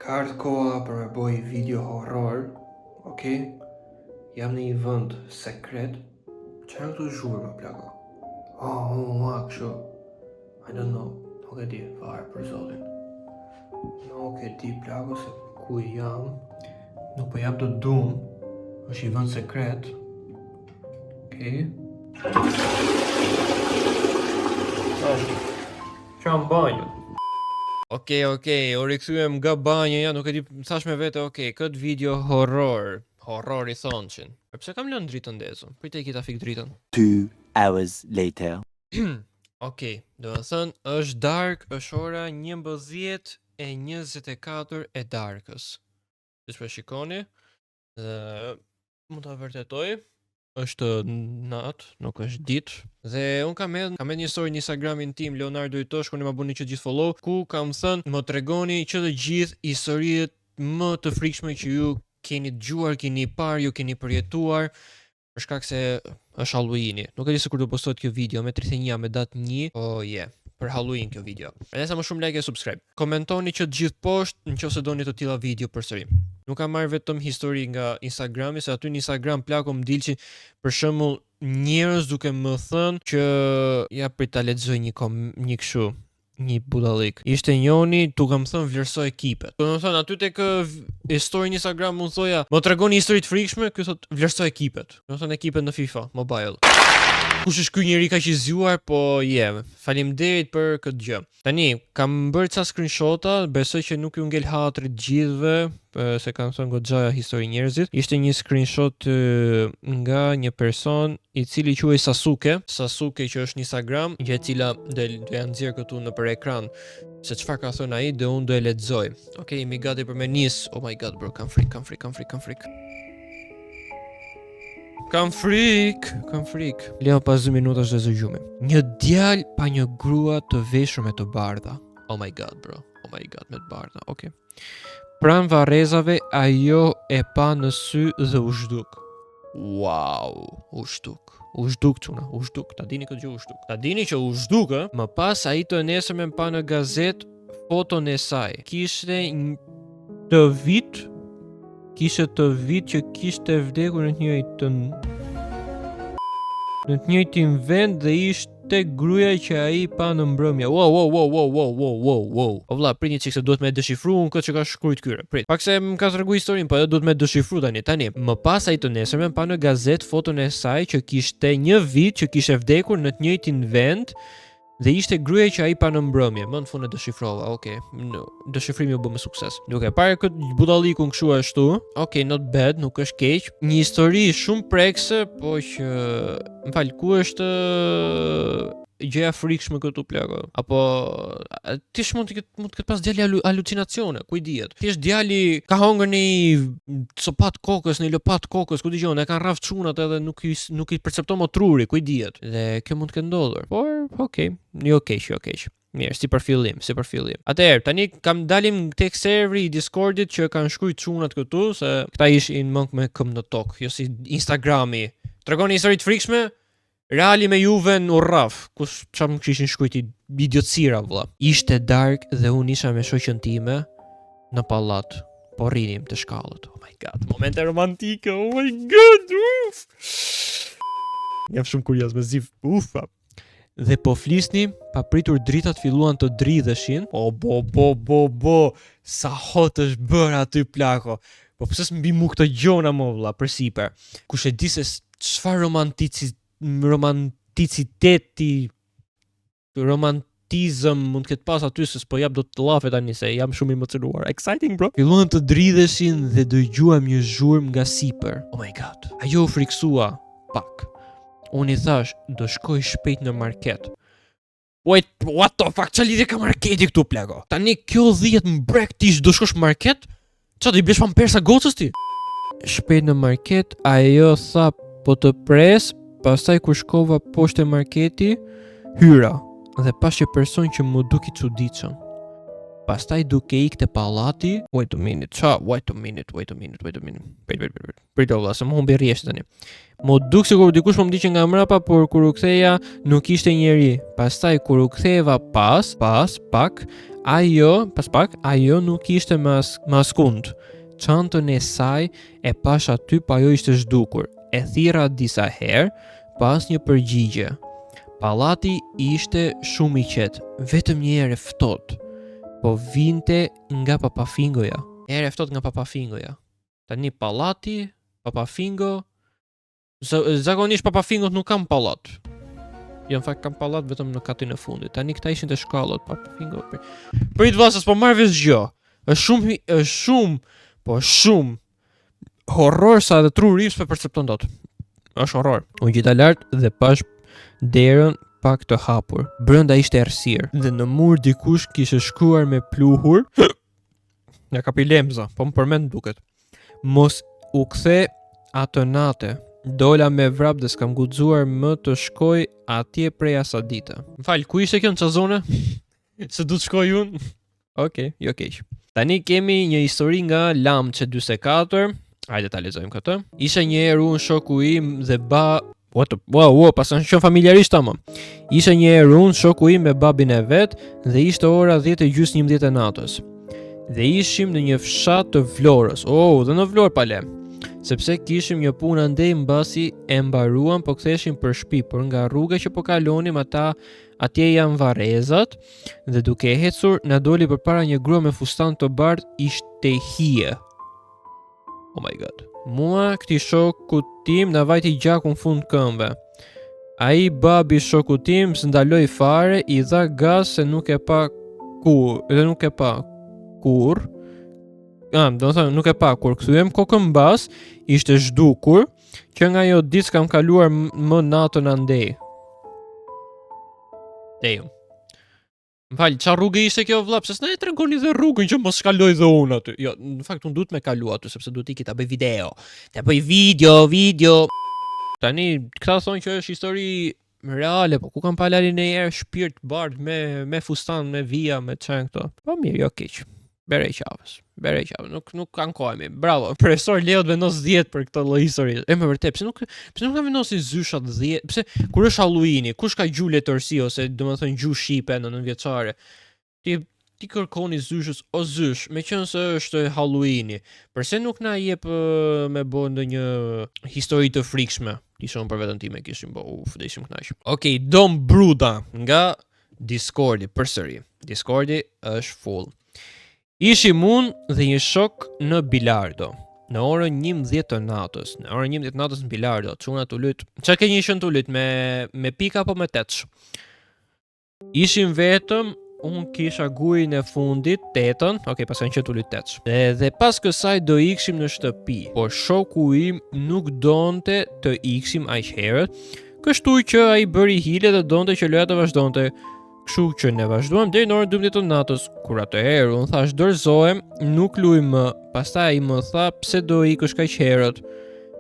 Ka ardhur koha për me bëj video horror, okay? Jam në një vend sekret. Çfarë këtu zhurmë më plako? Kështu. I don't know. Nuk e di fare për zotin. Nuk e di plako se ku jam. Nuk po jap të dum. Është një vend sekret. Okay? Çam banjë. Okej, o rikthyem nga banjëja, nuk e di, thash me vete, këtë video horror i thonçin. Pse kam lënë dritën ndezur? Pritej kita fik dritën. 2 hours later. Do të thënë, është dark, është ora 11:24 e darkës. Siç po shikoni, dhe mund ta vërtetoj. Është natë, nuk është ditë. Dhe unë kam edhe një story në Instagramin tim, Leonardo Itosh, ku ne ma bëni që gjithë follow, ku kam thënë, më tregoni që të gjithë historitë më të frikshme që ju keni dëgjuar, keni parë, ju keni përjetuar, për shkak se është Halloweeni. Nuk e di se kur do postohet kjo video, me 31, me datë 1, për Halloween kjo video. Nëse më shumë like e subscribe. Komentoni që të gjithë poshtë nëse doni të tilla video përsëri. Nuk kam marrë vetëm histori nga Instagrami, se aty në Instagram plako më dilçi për shembull njerëz duke më thënë që ja prit ta lexoj një kështu, një budallik. Ishte njoni duke më thënë vlerësoj ekipet. Do të thënë aty tek histori në Instagram mund thoja, "Më tregoni histori të frikshme", ky thot vlerësoj ekipet. Do të thënë ekipet në FIFA Mobile. Kush është ky njeri kaq i zgjuar, po faleminderit për këtë gjë. Tani, kam bërë ca screenshota, besoj që nuk ju ngel hatri të gjithëve, se kam thënë goxhaja histori njerëzit. Ishte një screenshot nga një person i cili quhej Sasuke që është në Instagram, gjë e cila do ja nxjerr këtu nëpër ekran se çfarë ka thënë ai dhe unë do e lexoj. Mi gati për me nis. Oh my god bro, kam frik. Kam frik. Leo pas 2 minutash dhe zëgjumi. Një djalë pa një grua të veshur me të bardha. Oh my god bro. Me të bardha. Pranë varrezave ajo e pa në sy dhe u zhduk. Wow, u zhduk çuna, u zhduk. Ta dini këtë gjë, u zhduk. Ta dini që u zhduk, Më pas ai të nesërmen pa në gazetë foton e saj. Kishte të vit që kishte vdekur në të njëjtin vend dhe ishte gruaja që ai pa në mbrëmje. Wow. O vlla, prit një çik se duhet me deshifruar këtë që ka shkruajtur këtyre. Prit. Pak se më ka treguar historinë, po edhe duhet me deshifruar tani. Më pas ai të nesërmen pa në gazetë foton e saj që kishte një vit që kishte vdekur në të njëjtin vend dhe ishte gruaja që ai pa në mbrëmje. Më në fund e deshifrova. Deshifrimi u bë me sukses. Duke parë këtë budallikun kështu ashtu. Not bad, nuk është keq. Një histori shumë prekse, po që ku është gjëja frikshme këtu plako. Apo ti mund të ketë pas djali halucinacione, ku i dihet. Ti është djali ka hongër një copat kokës, një lopat kokës, ku dëgjon, e kanë rraf çunat edhe nuk i percepton më truri, ku i dihet. Dhe kjo mund të ketë ndodhur. Por jo keq. Mirë, si për fillim. Atëherë, tani kam dalim tek serveri i Discordit që kanë shkruajtur çunat këtu, se këta ishin monk me këmbë në tokë, jo si Instagrami. Tregoni histori të frikshme, Reali me Juve në urraf, çfarë më kishin shkruajtur idiotësira vëlla. Ishte dark dhe unë isha me shoqën time në pallat, po rrinim të shkallët. Oh my god, momente romantike. Oh my god. Jam shumë kurioz me ziv. Dhe po flisni, pa pritur dritat filluan të dridheshin. Bo, sa hot është bërë aty plako. Po pse s'mbi mu këto gjona mo vlla, përsipër. Kush e di se çfarë romantizëm mund këtë pas aty, se s'po jap do të llafe tani se jam shumë i emocionuar. Exciting bro. Filluan të dridheshin dhe dëgjuam një zhurmë nga sipër. Oh my god. Ajo u friksua pak. Unë i thash, do shkoj shpejt në market. Wait, what the fuck, qa lidhje ka marketi këtu plako? Tani kjo 10 mbrek ti do shkosh market? Qa do i blesh pampersa gocës ti? Shpejt në market, ajo tha po të pres, pastaj kur shkova poshtë e marketi, hyra dhe pash që person që më duki çuditshëm. Pastaj duke ikte pallati, wait a minute. Prit o vlla, se më humbi rjesht tani. Më duk sikur dikush më ndiqte nga mrapa, por kur u ktheja nuk ishte njeri. Pastaj kur u ktheva pak, ajo nuk ishte më askund. Çantën e saj e pash aty, pa ajo ishte zhdukur. E thirra disa herë, pas një përgjigje. Pallati ishte shumë i qetë, vetëm një herë ftohtë, po vinte nga Papafingoja. Herë ftohtë nga Papafingoja. Tani pallati, Papafingo, zakonisht Papafingot nuk kam pallat. Jo, në fakt kam pallat vetëm në katin e fundit. Tani këta ishin të shkallët, Papafingo. Prit vasës, po marr vesh gjë. Është shumë horror sa edhe True Rips për percepton dot. Është horror. U gjeta lart dhe pash derën pak të hapur. Brenda ishte errësirë dhe në mur dikush kishte shkruar me pluhur. Ja kapi lemza, po më përmend duket. Mos u kthe atë natë. Dola me vrap dhe s'kam guxuar më të shkoj atje prej asaj dite. M'fal, ku ishte kjo në çfarë zone? Se du të shkoj unë? Okej, jo keq. Tani kemi një histori nga Lamçe 44. Hajde ta lexojmë këtë. Isha një herë unë, shoku im dhe pasan qenë familjarisht ama. Isha një herë unë, shoku im me babin e vet dhe ishte ora 10:30 e natës. Dhe ishim në një fshat të Vlorës. Dhe në Vlorë pale. Sepse kishim një punë andej mbasi e mbaruam, po ktheheshim për shtëpi, por nga rruga që po kalonim atje janë varrezat dhe duke ecur na doli përpara një grua me fustan të bardhë, ishte hije. Oh my god. Mua këtij shoku tim na vajti gjakun fund këmbë. Ai babi shoku tim s'ndaloi fare, i dha gaz se nuk e pa kur. Nuk e pa kur kthyem kokën mbas, ishte zhdukur, që nga ajo ditë kam kaluar më natën andej. Damn. M'fal, çfarë rrugë ishte kjo vëlla? Pse s'na e tregoni dhe rrugën që mos kaloj dhe unë aty? Jo, në fakt unë duhet me kalu aty sepse duhet iki ta bëj video. Ta bëj video. Tani këta thonë që është histori reale, po ku kam palali në herë shpirt bardh me fustan, me vija, me çan këto. Po mirë, jo keq. Berej qavës, nuk kanë kohemi. Bravo, profesor Leo të vendos 10 për këtë lloj histori. E më vërtet, pse nuk ka vendosi zyshat 10? Pse kur është Halloweeni, kush ka gjuhë letërsi ose domethënë gjuhë shqipe në 9-vjeçare? Ti kërkoni zyshës o zysh, meqense është Halloweeni. Përse nuk na jep me bë ndonjë histori të frikshme? Ishon për veten time kishim dhe ishim kënaq. Okej, Dom Bruda nga Discordi përsëri. Discordi është full. Ishim unë dhe një shok në bilardo. Në orën 11 të natës. Në bilardo. Çuna tu lut. Çka ke një qenë tu lut me pika apo me teç? Ishim vetëm, unë kisha gurin e fundit, tetën, pastaj që tu lut teç. Dhe pas kësaj do ikshim në shtëpi, por shoku im nuk donte të ikshim aq herët, kështu që ai bëri hile dhe donte që loja të vazhdonte. Kështu që ne vazhduam deri në orën 12 të natës, kur atëherë unë thash dorëzohem, nuk luaj më. Pastaj ai më tha pse do ikësh kaq herët.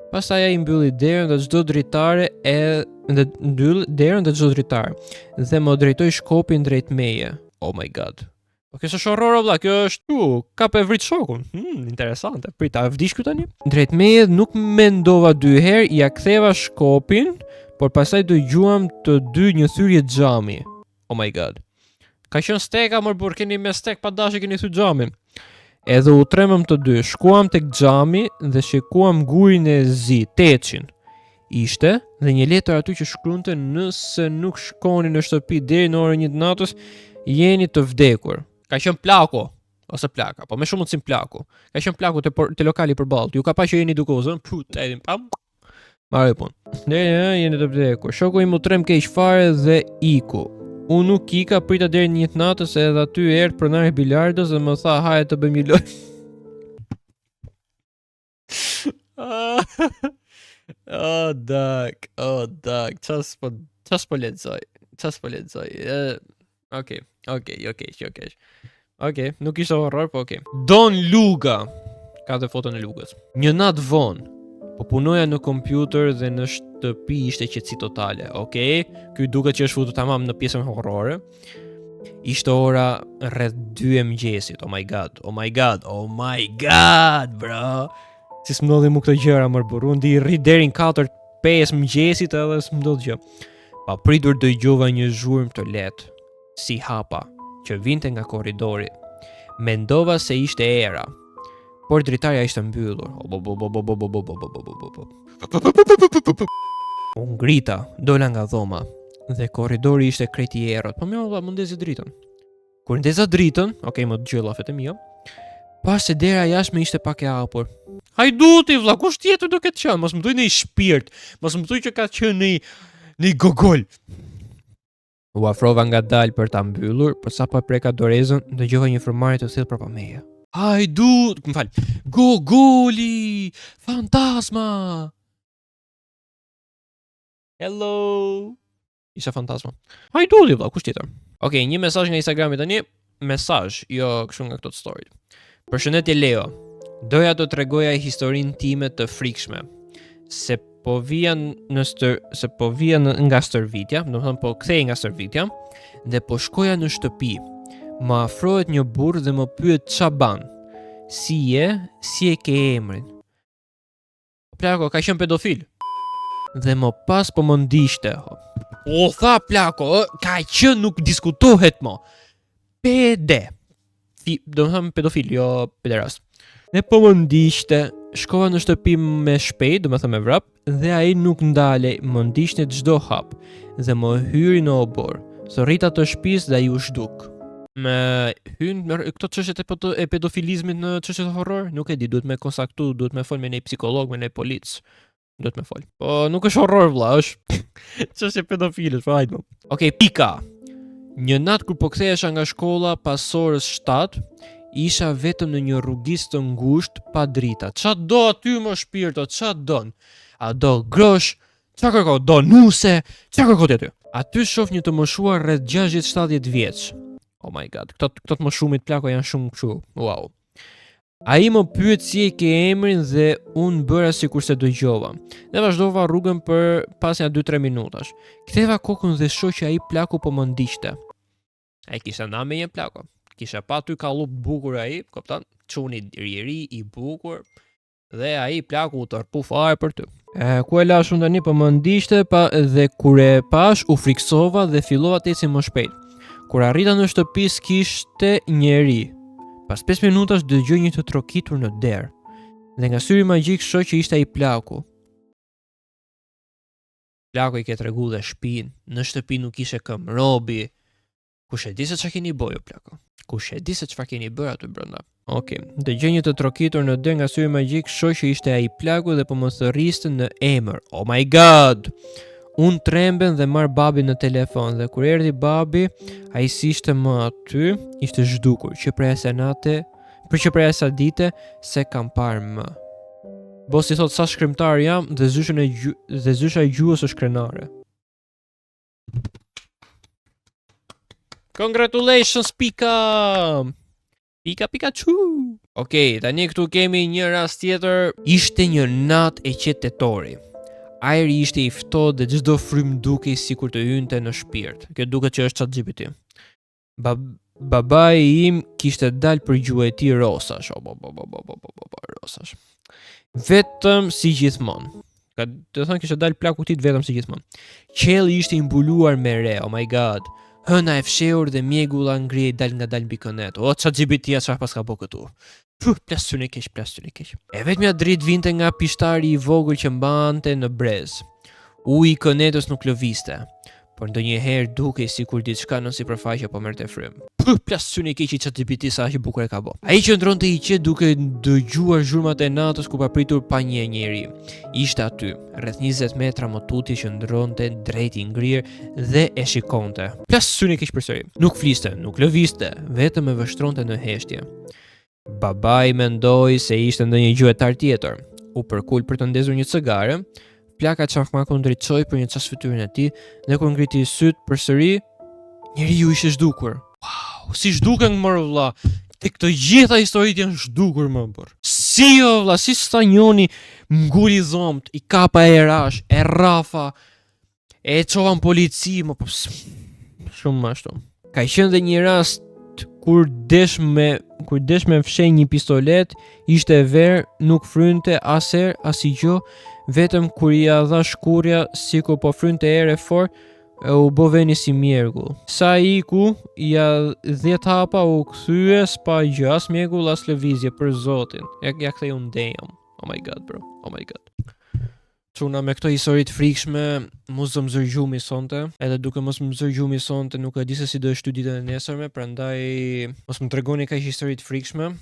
Pastaj ai mbylli derën dhe çdo dritare dhe më drejtoi shkopin drejt meje. Oh my god. Kjo është horror vëlla, kjo është ka pe vrit shokun. Interesante. Prita, vdish ky tani? Drejt meje nuk mendova 2 herë, ja ktheva shkopin, por pastaj dëgjuam të dy një thyrje xhami. Oh my god. Ka qenë steka mor burr, keni me stek pa dashje keni thy xhamin. Edhe u tremëm të dy, shkuam tek xhami dhe shikuam gurin e zi, teçin. Ishte dhe një letër aty që shkruante nëse nuk shkoni në shtëpi deri në orën 1 të natës, jeni të vdekur. Ka qenë plaku ose plaka, po më shumë si plaku. Ka qenë plaku te lokali përballë. Ju ka pa që jeni duke u zënë, edhin pam. Marrë punë. Jeni të vdekur. Shoku im u trem keq fare dhe iku. Unë nuk ika, prita deri në 1 të natës edhe aty erdhi pronari bilardos dhe më tha haje të bëjmë një lojë. Dag. Ças po lexoj. Okej, nuk ishte horror, po okej. Don Luga. Ka dhe foton e Lugës. Një natë vonë, po punoja në kompjuter dhe në shtëpi ishte qetësi totale, Ky duket që është futur tamam në pjesën horrore. Ishte ora rreth 2 e mëngjesit. Oh my god, bro. Si s'mndodhi mu këto gjëra më burr. Unë di rri deri në 4-5 mëngjesit edhe s'mndodh gjë. Pa pritur dëgjova një zhurmë të lehtë, si hapa, që vinte nga korridori. Mendova se ishte era, por dritarja ishte mbyllur. U ngrita, dola nga dhoma, dhe korridori ishte krejt i errët. Po më mund ndezi dritën. Kur ndeza dritën, okay, më dëgjoj llafet e mia, pas se dera jashtme ishte pak e hapur. Hajduti vlla, kush tjetër do ketë qenë? Mos më thuj në shpirt, mos më thuj që ka qenë në gogol. U afrova ngadalë për ta mbyllur, por sa pa preka dorezën, dëgjova një frymëmarrje të thellë brapa meje. Hajdut, më fal. Gogoli, fantasma. Hello. Isha fantasma. Hajduti vlla, kush tjetër? Okej, një mesazh nga Instagrami tani, mesazh, jo kështu nga këto story. Përshëndetje Leo. Doja të tregoja historinë time të frikshme. Se po vija nga stërvitja, domethënë po kthej nga stërvitja, dhe po shkoja në shtëpi. Më afrohet një burr dhe më pyet ç'a ban. Si e ke emrin? Plako, ka qenë pedofil. Dhe më pas po më ndiqte. O tha plako, ka qenë, nuk diskutohet mo. Domethënë pedofil, jo pederast. Dhe po më ndiqte, shkova në shtëpi me shpejt, domethënë me vrap, dhe ai nuk ndalej, më ndiqte çdo hap, dhe më hyri në obor. Sorrita të shtëpisë dhe ai u zhduk. Me hyn këto çështjet e pedofilizmit në çështjet horror, nuk e di, duhet me kontaktu, duhet me fol me një psikolog, me një polic. Duhet me fol. Po nuk është horror vlla, është çështje pedofilës, po hajde. Okej, pika. Një natë kur po kthehesha nga shkolla pas orës 7, isha vetëm në një rrugicë të ngushtë pa drita. Qa do aty më shpirto, qa don? A do grosh? Qa kërko? Do nuse? Qa kërko të aty? Aty shoh një të moshuar rreth 60-70 vjeç. Oh my god, këto të moshumit plako janë shumë kështu. Wow. Ai më pyet si e ke emrin dhe unë bëra sikur se dëgjova. Dhe vazhdova rrugën për pas një 2-3 minutash. Ktheva kokën dhe shoh që ai plaku po më ndiqte. Ai kishte nda me një plako. Kisha pa ty kallup bukur ai, kupton? Çuni i bukur. Dhe ai plaku u tërpu fare për ty. Ku e lash unë tani po më ndiqte dhe kur e pash u friksova dhe fillova të ecim më shpejt. Kur arrita në shtëpi kishte njeri. Pas 5 minutash dëgjoj një të trokitur në derë. Dhe nga syri magjik shoh që ishte ai plaku. Plaku i ke tregu dhe shtëpinë. Në shtëpi nuk ishe këm robi. Kush e di se ç'a keni bërë plako? Kush e di se çfarë keni bërë aty brenda? Okej, dëgjoj një të trokitur në derë nga syri magjik, shoh që ishte ai plaku dhe po më thërriste në emër. Oh my god! Unë tremben dhe marr babin në telefon dhe kur erdhi babi, ai si ishte më aty, ishte zhdukur që prej asaj dite se kam parë më. Bosi thot sa shkrimtar jam dhe zysha e gjuhës është krenare. Congratulations Pika! Pikachu! Okej, tani këtu kemi një rast tjetër. Ishte një natë e qetë tetori. Ajri ishte i ftohtë dhe çdo frym dukej sikur të hynte në shpirt. Kjo duket që është ChatGPT. Babai im kishte dalë për gjuhë e tij rosash. Rosash. Vetëm si gjithmonë. Ka të thonë kishte dalë plaku i tij vetëm si gjithmonë. Qelli ishte i mbuluar me re. Oh my god. Hëna e fshehur dhe mjegulla ngrihej dal nga dal mbi kënet. O ChatGPT çfarë pas ka bë këtu? Plasën e keq. E vetmja dritë vinte nga pishtari i vogël që mbante në brez. Uji i kënetës nuk lëviste, por ndonjëherë dukej sikur diçka në sipërfaqe po merrte frym. Plasën e keq i ChatGPT sa që bukur e ka bë. Ai qëndronte i qetë duke dëgjuar zhurmat e natës ku papritur pa një njeri. Ishte aty, rreth 20 metra më tutje që ndronte drejt i ngrirë dhe e shikonte. Plasën e keq përsëri. Nuk fliste, nuk lëviste, vetëm e vështronte në heshtje. Babai mendoi se ishte ndonjë gjuetar tjetër. U përkul për të ndezur një cigare. Plaka çakmakun drejtoi për një çast fytyrën e tij dhe kur ngriti syt përsëri, njeriu ishte zhdukur. Wow, si zhduken më vlla. Tek të gjitha historitë janë zhdukur më bër. Si o vlla, si sta njoni nguli dhomt, i kapa e rash, e rrafa, e çova në polici, më po shumë më ashtu. Ka qenë dhe një rast kur desh me fshej një pistolet, ishte e verë, nuk frynte asher, as i gjo, vetëm kur i dha shkurja, sikur po frynte erë fort, e u bo veni si mjergull. Sa iku, ja 10 hapa u kthye s'pa gjë, as mjergull as lëvizje për zotin. Ja kthej unë damn. Oh my god, bro. Oh my god. Çuna me këto historitë frikshme, mos do më zërgjumi sonte, edhe duke mos më zërgjumi sonte, nuk e di se si do shty ditën e nesërme, prandaj mos më tregoni kaq historitë frikshme.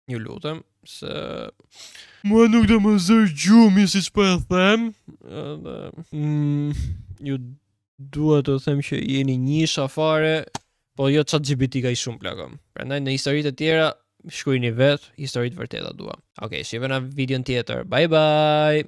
Ju lutem, se mua nuk do më zërgjumi siç po e them. Ju dua të them që jeni njisha fare, po jo ChatGPT ka i shumë plagëm. Prandaj në historitë e tjera shkruajini vet, historitë vërteta dua. Okej, shihemi në videon tjetër. Bye bye.